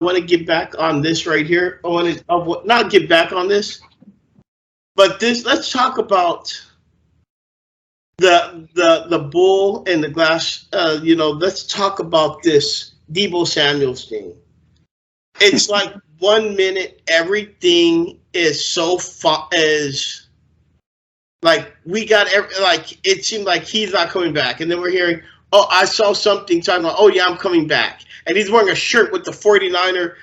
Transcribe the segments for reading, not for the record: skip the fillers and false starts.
want to get back on this right here. I want to not get back on this, but this. Let's talk about the bull and the glass. Let's talk about this Deebo Samuel's thing. It's like 1 minute everything is so is like we got like it seemed like he's not coming back, and then we're hearing, oh, I saw something talking about, oh yeah, I'm coming back, and he's wearing a shirt with the 49er.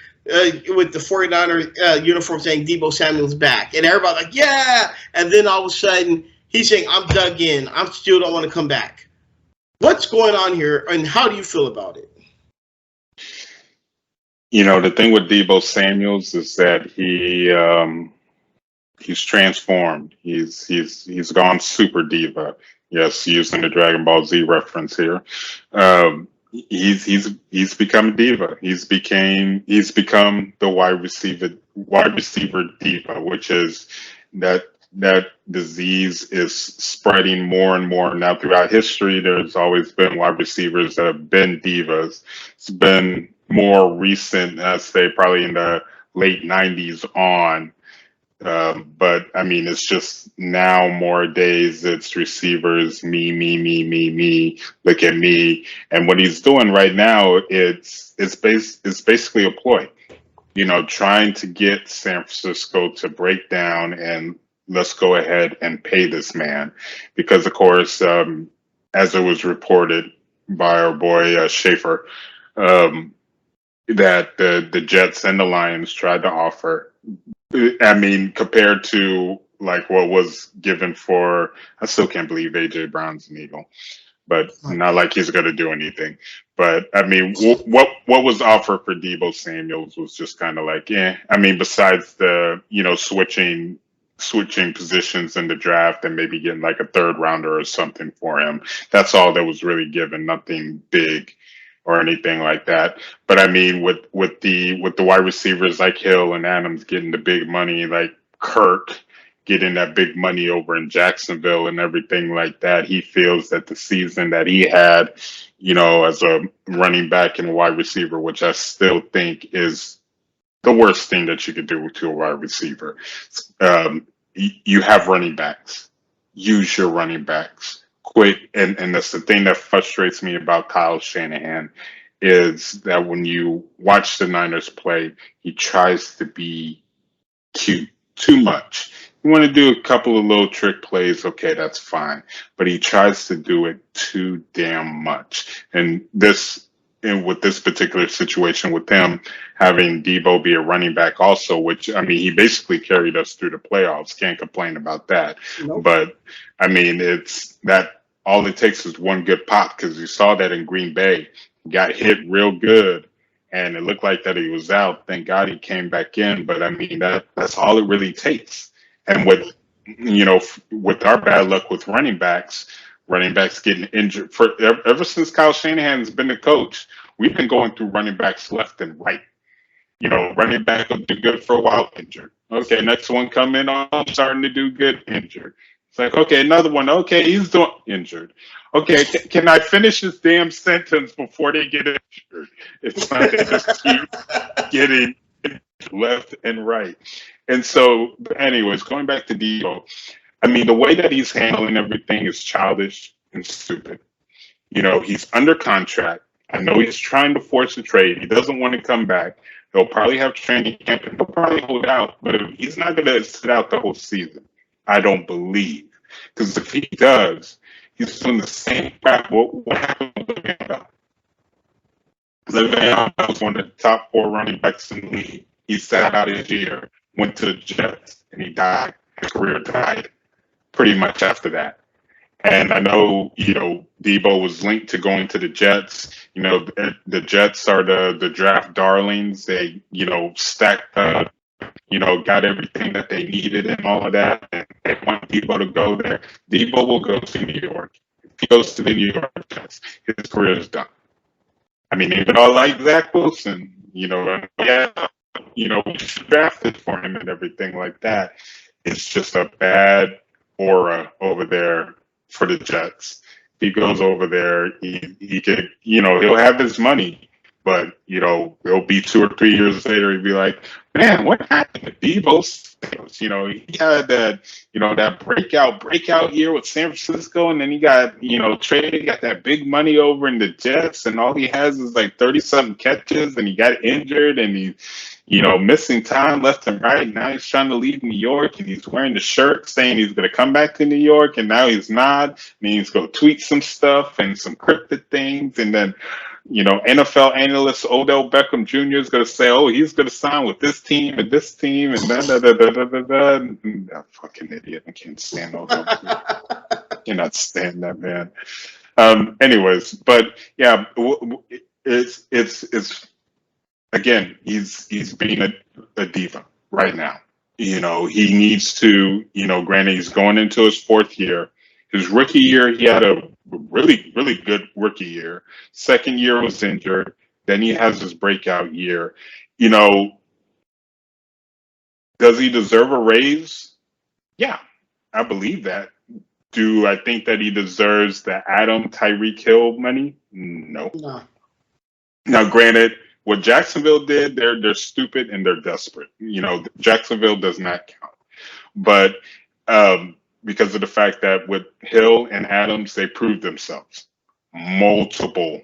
With the 49er uniform saying Deebo Samuel's back. And everybody's like, yeah. And then all of a sudden, he's saying, I'm dug in. I still don't want to come back. What's going on here, and how do you feel about it? The thing with Deebo Samuels is that he's transformed. He's gone super diva. Yes, using the Dragon Ball Z reference here. He's become a diva. He's become the wide receiver diva, which is that disease is spreading more and more now throughout history. There's always been wide receivers that have been divas. It's been more recent, I'd say probably in the late '90s on. But I mean, it's just now more days it's receivers, me, look at me. And what he's doing right now, it's basically a ploy, trying to get San Francisco to break down and let's go ahead and pay this man. Because of course, as it was reported by our boy Schaefer, um, that the Jets and the Lions tried to offer. I mean, compared to like what was given for, I still can't believe AJ Brown's an Eagle, but not like he's going to do anything. But I mean, what was offered for Deebo Samuels was just kind of like, yeah. I mean, besides the switching positions in the draft and maybe getting like a third rounder or something for him. That's all that was really given. Nothing big or anything like that. But I mean, with the wide receivers like Hill and Adams getting the big money, like Kirk getting that big money over in Jacksonville and everything like that, he feels that the season that he had, as a running back and wide receiver, which I still think is the worst thing that you could do to a wide receiver. You have running backs. Use your running backs quick, and that's the thing that frustrates me about Kyle Shanahan is that when you watch the Niners play, he tries to be cute too much. You want to do a couple of little trick plays, okay, that's fine, but he tries to do it too damn much. And with this particular situation with him having Debo be a running back also, which I mean he basically carried us through the playoffs. Can't complain about that. Nope. But I mean it's that all it takes is one good pop because you saw that in Green Bay. Got hit real good and it looked like that he was out. Thank God he came back in. But I mean that's all it really takes. And with our bad luck with running backs getting injured for ever since Kyle Shanahan's been the coach. We've been going through running backs left and right. Running back will do good for a while, injured. Okay, next one come in on starting to do good, injured. It's like, okay, another one. Okay, he's doing injured. Okay, can I finish this damn sentence before they get injured? It's like they just keep getting left and right. And so, anyways, going back to Debo, I mean, the way that he's handling everything is childish and stupid. He's under contract. I know he's trying to force a trade. He doesn't want to come back. He'll probably have training camp and he'll probably hold out, but he's not going to sit out the whole season. I don't believe. Because if he does, he's doing the same crap. What happened with Le'Veon Bell? Le'Veon Bell was one of the top 4 running backs in the league. He sat out his year, went to the Jets, and he died. His career died pretty much after that. And I know, Debo was linked to going to the Jets. The Jets are the draft darlings. They, stacked up, got everything that they needed and all of that. And they want Debo to go there. Debo will go to New York. If he goes to the New York Jets, his career is done. I mean, even all like Zach Wilson, yeah, we drafted for him and everything like that. It's just a bad aura over there for the Jets. If he goes over there, he could, he'll have his money, But, it'll be 2 or 3 years later, he'd be like, man, what happened to Deebo Samuel? He had that breakout year with San Francisco, and then he got, traded, got that big money over in the Jets, and all he has is like 30-something catches, and he got injured, and he, missing time left and right. Now he's trying to leave New York, and he's wearing the shirt saying he's going to come back to New York, and now he's not. And he's going to tweet some stuff and some cryptic things, and then NFL analyst Odell Beckham Jr. is going to say, "Oh, he's going to sign with this team and this team," and da da da da da da da. That fucking idiot! I can't stand Odell. Cannot stand that man. Anyways, but yeah, it's again, he's being a diva right now. He needs to. Granted, he's going into his 4th year. His rookie year, he had a really, really good rookie year. Second year was injured. Then he has his breakout year. Does he deserve a raise? Yeah, I believe that. Do I think that he deserves the Adam Tyreek Hill money? No. Now, granted, what Jacksonville did, they're stupid and they're desperate. Jacksonville does not count. But because of the fact that with Hill and Adams, they proved themselves multiple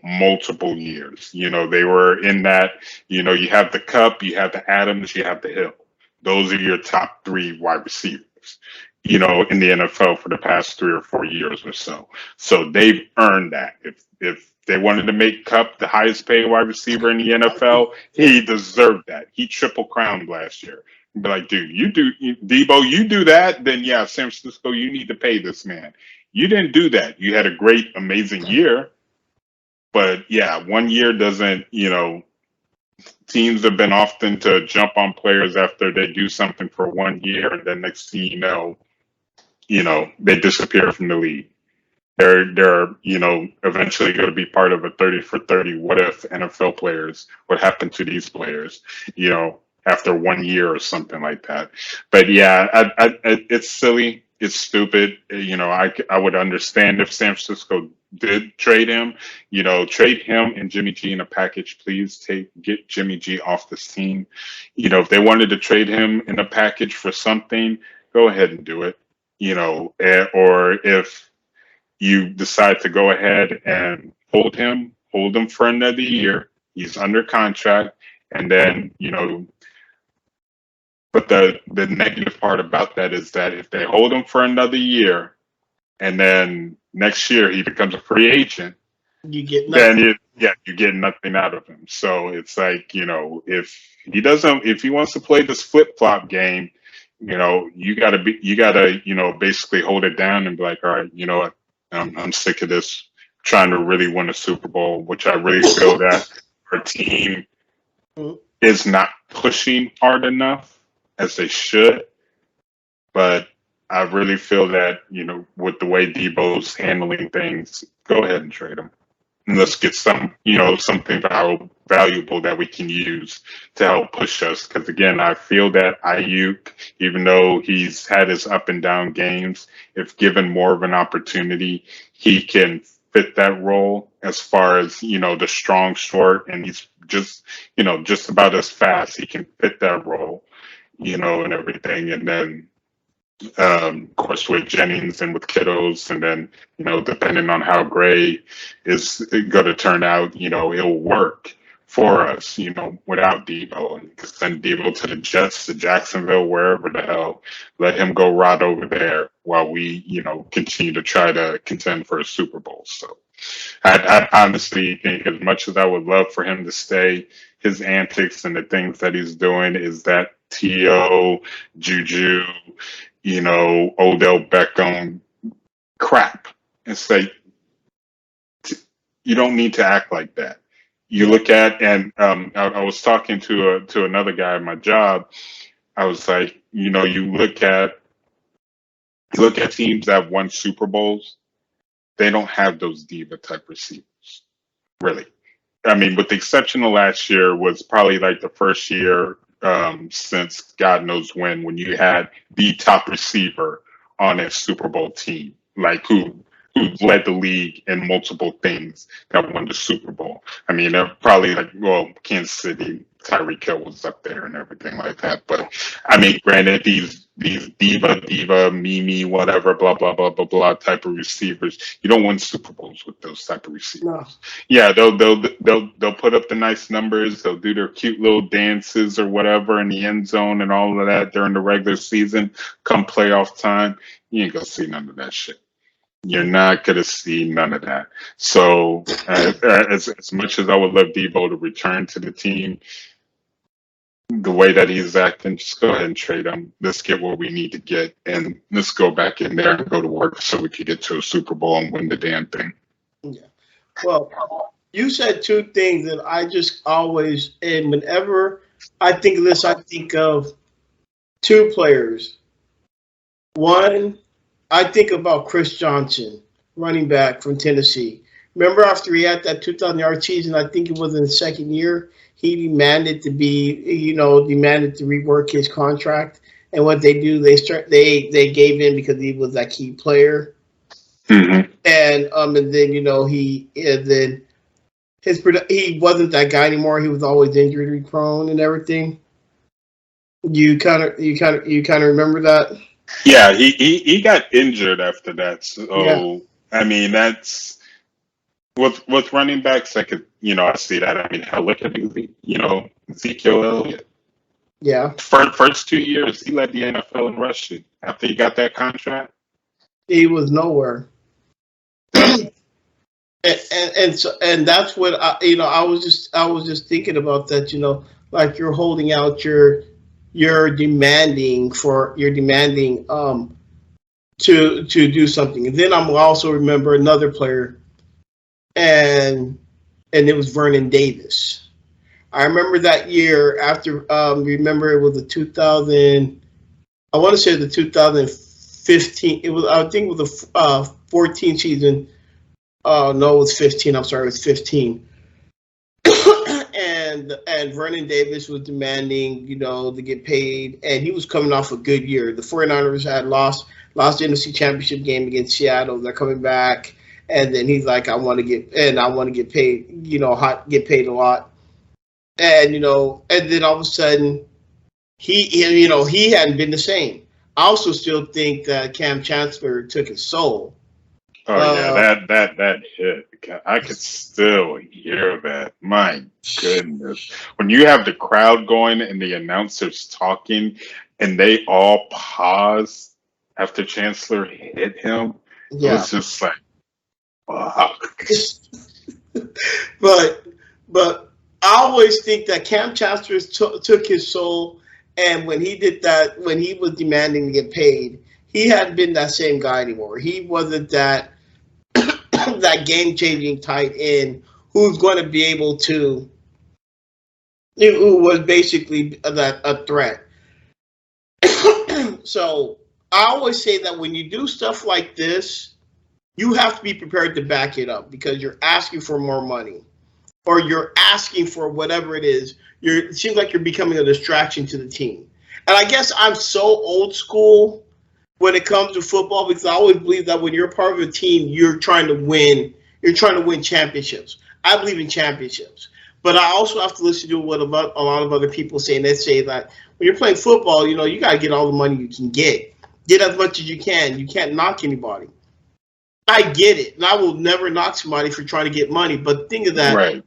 years. They were in that, you have the Cup, you have the Adams, you have the Hill. Those are your top 3 wide receivers, in the NFL for the past 3 or 4 years or so. So they've earned that. If they wanted to make Cup the highest paid wide receiver in the NFL, he deserved that. He triple crowned last year. Be like, dude, Deebo, you do that, then yeah, San Francisco, you need to pay this man. You didn't do that. You had a great, amazing year. But yeah, 1 year doesn't, teams have been often to jump on players after they do something for 1 year, and then next thing they disappear from the league. They're eventually going to be part of a 30 for 30 what if NFL players. What happened to these players? After 1 year or something like that. But yeah, it's silly. It's stupid. I would understand if San Francisco did trade him. Trade him and Jimmy G in a package. Please get Jimmy G off this team. If they wanted to trade him in a package for something, go ahead and do it. Or if you decide to go ahead and hold him for another year. He's under contract, and then But the negative part about that is that if they hold him for another year, and then next year he becomes a free agent, you get nothing. Then you get nothing out of him. So it's like, if he wants to play this flip flop game, you gotta basically hold it down and be like, all right, you know what, I'm sick of this, trying to really win a Super Bowl, which I really feel that our team is not pushing hard enough as they should. But I really feel that, with the way Deebo's handling things, go ahead and trade him. And let's get something valuable that we can use to help push us. Because again, I feel that Ayuk, even though he's had his up and down games, if given more of an opportunity, he can fit that role as far as, the strong short, and he's just about as fast. He can fit that role, and everything. And then, of course, with Jennings and with Kittles, and then, depending on how Gray is going to turn out, it'll work for us, without Deebo. And send Deebo to the Jets, to Jacksonville, wherever the hell. Let him go rot over there while we, continue to try to contend for a Super Bowl. So I honestly think, as much as I would love for him to stay, his antics and the things that he's doing is that T.O., Juju, Odell Beckham crap. It's like, you don't need to act like that. You look at, and I was talking to another guy at my job. I was like, you look at teams that won Super Bowls. They don't have those diva type receivers, really. I mean, with the exception of last year, was probably like the first year since God knows when you had the top receiver on a Super Bowl team, like who who led the league in multiple things that won the Super Bowl. I mean, probably like, well, Kansas City, Tyreek Hill was up there and everything like that. But I mean, granted, these diva, Mimi, whatever, blah blah blah blah blah type of receivers, you don't win Super Bowls with those type of receivers. No. Yeah, they'll put up the nice numbers, they'll do their cute little dances or whatever in the end zone and all of that during the regular season. Come playoff time, you ain't gonna see none of that shit. You're not going to see none of that. So, as much as I would love Deebo to return to the team, the way that he's acting, just go ahead and trade him. Let's get what we need to get, and let's go back in there and go to work so we could get to a Super Bowl and win the damn thing. Yeah. Well, you said two things that I just always, and whenever I think of this, I think of two players. One, I think about Chris Johnson, running back from Tennessee. Remember after he had that 2,000-yard season, I think it was in the second year, he demanded to rework his contract. And what they do, they gave in because he was that key player. Mm-hmm. And then he wasn't that guy anymore. He was always injury prone and everything. You kind of remember that? Yeah, he got injured after that. So Yeah. I mean, that's with running backs. I could, I see that. I mean, hell, look at Ezekiel Elliott. Yeah. First 2 years, he led the NFL in rushing after he got that contract. He was nowhere. and that's what I was just thinking about that. Like you're holding out you're demanding to do something. And then I'm also remember another player, and it was Vernon Davis. I remember that year after remember it was the 2000, I want to say the 2015, I think it was the 14 season. No, it was 15. I'm sorry, it was 15. And Vernon Davis was demanding, to get paid, and he was coming off a good year. The 49ers had lost the NFC Championship game against Seattle. They're coming back, and then he's like, I want to get paid, get paid a lot. And and then all of a sudden, he hadn't been the same. I also still think that Cam Chancellor took his soul. Oh yeah, that hit. I could still hear that. My goodness, when you have the crowd going and the announcers talking, and they all pause after Chancellor hit him, it was just like, fuck. But I always think that Cam Chancellor took his soul, and when he did that, when he was demanding to get paid, he hadn't been that same guy anymore. He wasn't that game-changing tight end who's going to be able to, who was basically a threat. So I always say that when you do stuff like this, you have to be prepared to back it up because you're asking for more money or you're asking for whatever it is. It seems like you're becoming a distraction to the team. And I guess I'm so old school when it comes to football, because I always believe that when you're part of a team, you're trying to win. You're trying to win championships. I believe in championships. But I also have to listen to what a lot of other people say, and they say that when you're playing football, you got to get all the money you can get. Get as much as you can. You can't knock anybody. I get it, and I will never knock somebody for trying to get money. But think of that. Right.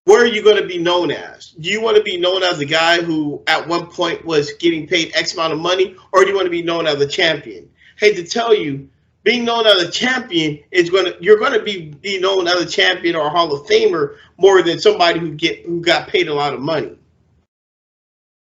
Where are you going to be known as? Do you want to be known as the guy who at one point was getting paid X amount of money, or do you want to be known as a champion? Hate to tell you, being known as a champion you're going to be known as a champion or a Hall of Famer more than somebody who got paid a lot of money.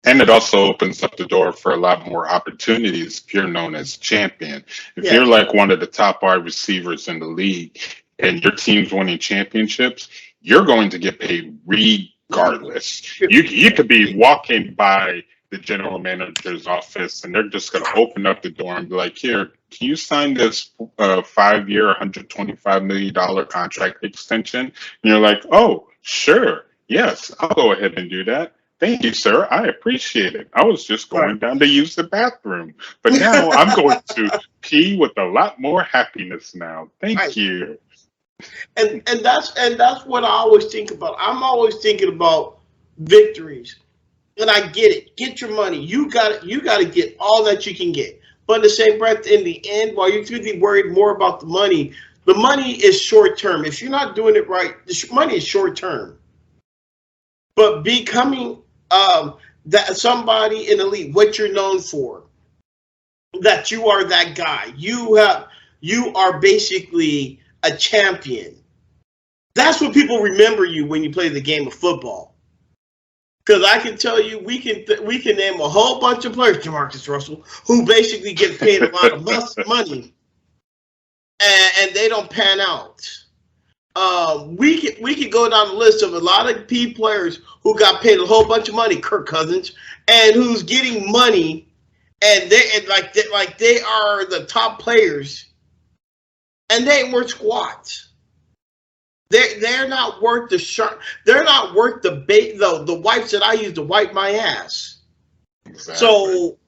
And it also opens up the door for a lot more opportunities if you're known as champion. If you're like one of the top wide receivers in the league and your team's winning championships, you're going to get paid regardless. You could be walking by the general manager's office and they're just going to open up the door and be like, here, can you sign this 5-year, $125 million contract extension? And you're like, oh, sure. Yes, I'll go ahead and do that. Thank you, sir. I appreciate it. I was just Right. going down to use the bathroom, but now I'm going to pee with a lot more happiness now. Thank Right. you. And that's what I always think about. I'm always thinking about victories. And I get it. Get your money. You got to get all that you can get. But in the same breath, in the end, while you're really worried more about the money is short term. If you're not doing it right, the money is short term. But becoming that somebody in elite, what you're known for, that you are that guy. You are basically a champion. That's what people remember you when you play the game of football. Because I can tell you, we can name a whole bunch of players, Jamarcus Russell, who basically get paid a lot of money, and they don't pan out. We could go down the list of a lot of key players who got paid a whole bunch of money, Kirk Cousins, and who's getting money, and they are the top players, and they ain't worth squats. They're not worth the sharp. They're not worth the wipes that I use to wipe my ass. Exactly. So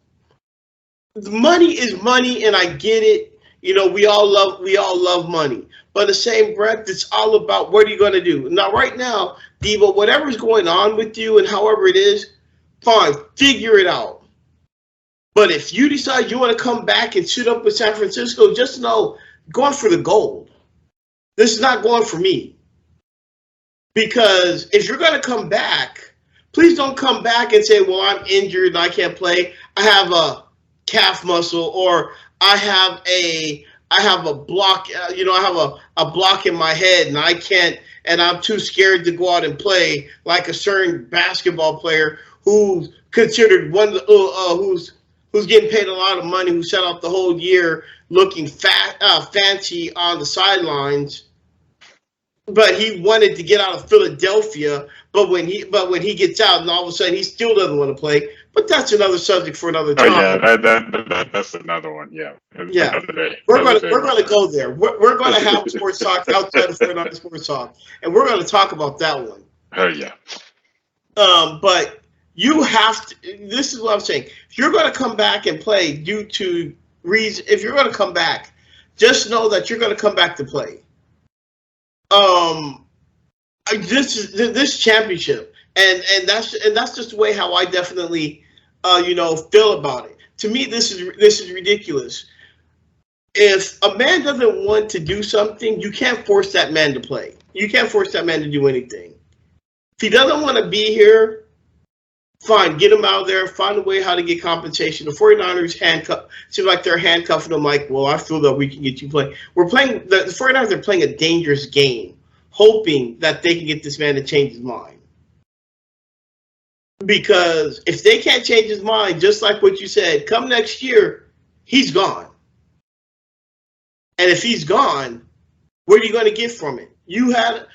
the money is money, and I get it. We all love money. But in the same breath, it's all about what are you going to do. Now, right now, Deebo, whatever's going on with you and however it is, fine, figure it out. But if you decide you want to come back and suit up with San Francisco, just know, going for the gold. This is not going for me. Because if you're going to come back, please don't come back and say, well, I'm injured and I can't play. I have a calf muscle, or I have a block, I have a block in my head and I can't, and I'm too scared to go out and play, like a certain basketball player who's considered one of the, who's getting paid a lot of money, who sat out the whole year looking fancy on the sidelines. But he wanted to get out of Philadelphia. But when he gets out, and all of a sudden he still doesn't want to play. But that's another subject for another time. Oh yeah, that's another one. Yeah. Yeah. We're going to go there. We're going to have sports talk outside of Fernando Sports Talk, and we're going to talk about that one. Oh yeah. But you have to. This is what I'm saying. If you're going to come back and play due to reason, if you're going to come back, just know that you're going to come back to play. This championship, and that's just the way how I definitely feel about it. To me, this is ridiculous. If a man doesn't want to do something, you can't force that man to play. You can't force that man to do anything. If he doesn't want to be here, fine, get him out of there. Find a way how to get compensation. The 49ers seem like they're handcuffing him. Like, well, I feel that we can get you playing. The 49ers are playing a dangerous game, hoping that they can get this man to change his mind. Because if they can't change his mind, just like what you said, come next year, he's gone. And if he's gone, what are you going to get from it? You had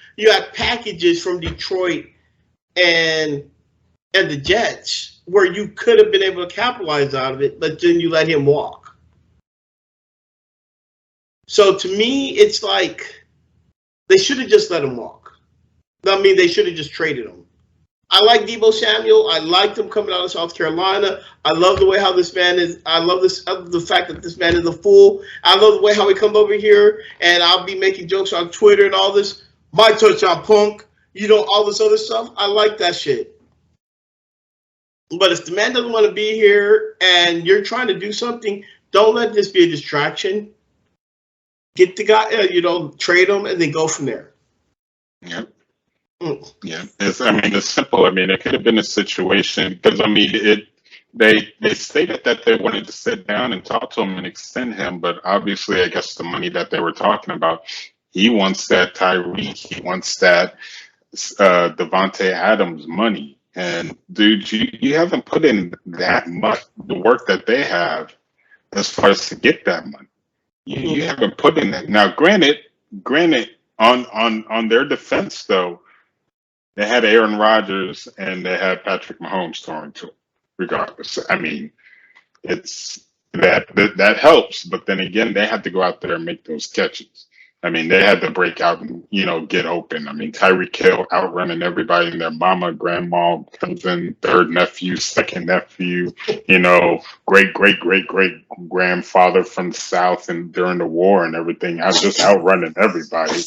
packages from Detroit and the Jets where you could have been able to capitalize out of it, but then you let him walk. So to me, it's like they should have just let him walk. I mean, they should have just traded him. I like Deebo Samuel. I liked him coming out of South Carolina. I love the way how this man is. I love the fact that this man is a fool. I love the way how he comes over here, and I'll be making jokes on Twitter and all this. My touchdown punk, all this other stuff. I like that shit. But if the man doesn't want to be here and you're trying to do something, don't let this be a distraction. Get the guy, trade him, and then go from there. Yep. Yeah, it's simple. It could have been a situation because they stated that they wanted to sit down and talk to him and extend him, but obviously, I guess the money that they were talking about, he wants that Tyreek, he wants that Devontae Adams money, and dude, you haven't put in that much the work that they have as far as to get that money. You haven't put in that. Now, granted, on their defense though. They had Aaron Rodgers and they had Patrick Mahomes throwing to him. Regardless, it's that helps. But then again, they had to go out there and make those catches. I mean, they had to break out and, get open. I mean, Tyreek Hill outrunning everybody and their mama, grandma, cousin, third nephew, second nephew, great, great, great, great grandfather from the South and during the war and everything. I was just outrunning everybody.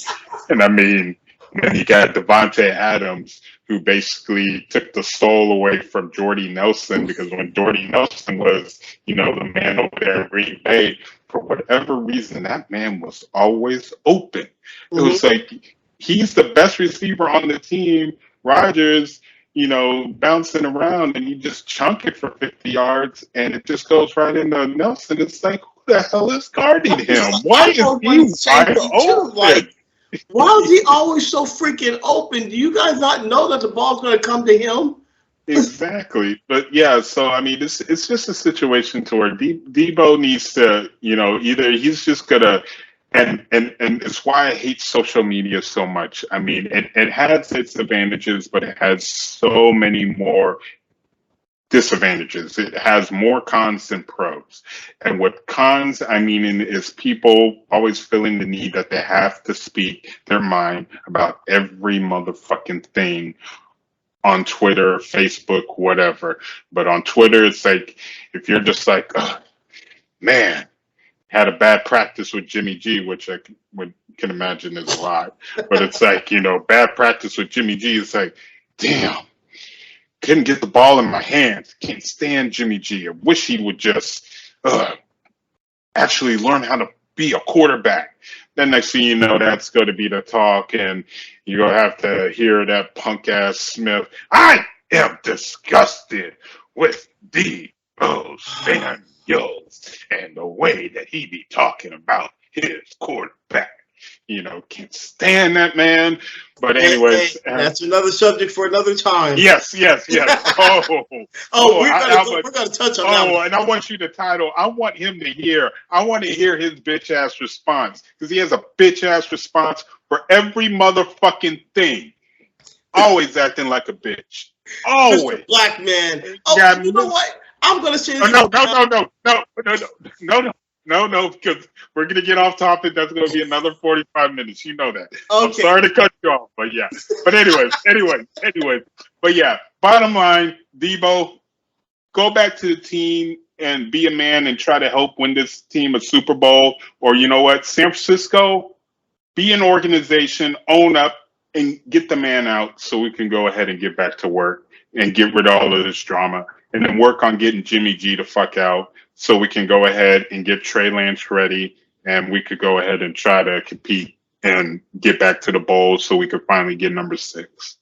And I mean, then you got Devontae Adams, who basically took the soul away from Jordy Nelson, because when Jordy Nelson was, the man over there in Green Bay, for whatever reason, that man was always open. It was like, he's the best receiver on the team. Rodgers, bouncing around, and you just chunk it for 50 yards, and it just goes right into Nelson. It's like, who the hell is guarding him? Why is he wide open? Like, why is he always so freaking open? Do you guys not know that the ball's going to come to him? Exactly. But yeah, so I mean, it's just a situation to where Deebo needs to, either he's just gonna, and it's why I hate social media so much. I mean, it has its advantages, but it has so many more disadvantages. It has more cons than pros. And what cons I mean is people always feeling the need that they have to speak their mind about every motherfucking thing on Twitter, Facebook, whatever. But on Twitter, it's like, if you're just like, oh, man, had a bad practice with Jimmy G, which I can imagine is a lot. But it's like, bad practice with Jimmy G. It's like, damn, couldn't get the ball in my hands. Can't stand Jimmy G. I wish he would just actually learn how to be a quarterback. Then next thing you know, that's going to be the talk, and you're going to have to hear that punk ass Smith. I am disgusted with Deebo Samuel and the way that he be talking about his quarterback. Can't stand that man. But anyways, that's another subject for another time. Yes. Oh, we're gonna touch on that. Oh, and I want you to title. I want him to hear. I want to hear his bitch ass response, because he has a bitch ass response for every motherfucking thing. Always acting like a bitch. Always. Mr. Black man. Oh, you know what? I'm gonna say this. No, because we're going to get off topic. That's going to be another 45 minutes. You know that. Okay. I'm sorry to cut you off, but yeah. But anyways. But yeah, bottom line, Deebo, go back to the team and be a man and try to help win this team a Super Bowl. Or you know what? San Francisco, be an organization, own up, and get the man out so we can go ahead and get back to work and get rid of all of this drama. And then work on getting Jimmy G the fuck out so we can go ahead and get Trey Lance ready, and we could go ahead and try to compete and get back to the bowl so we could finally get number 6.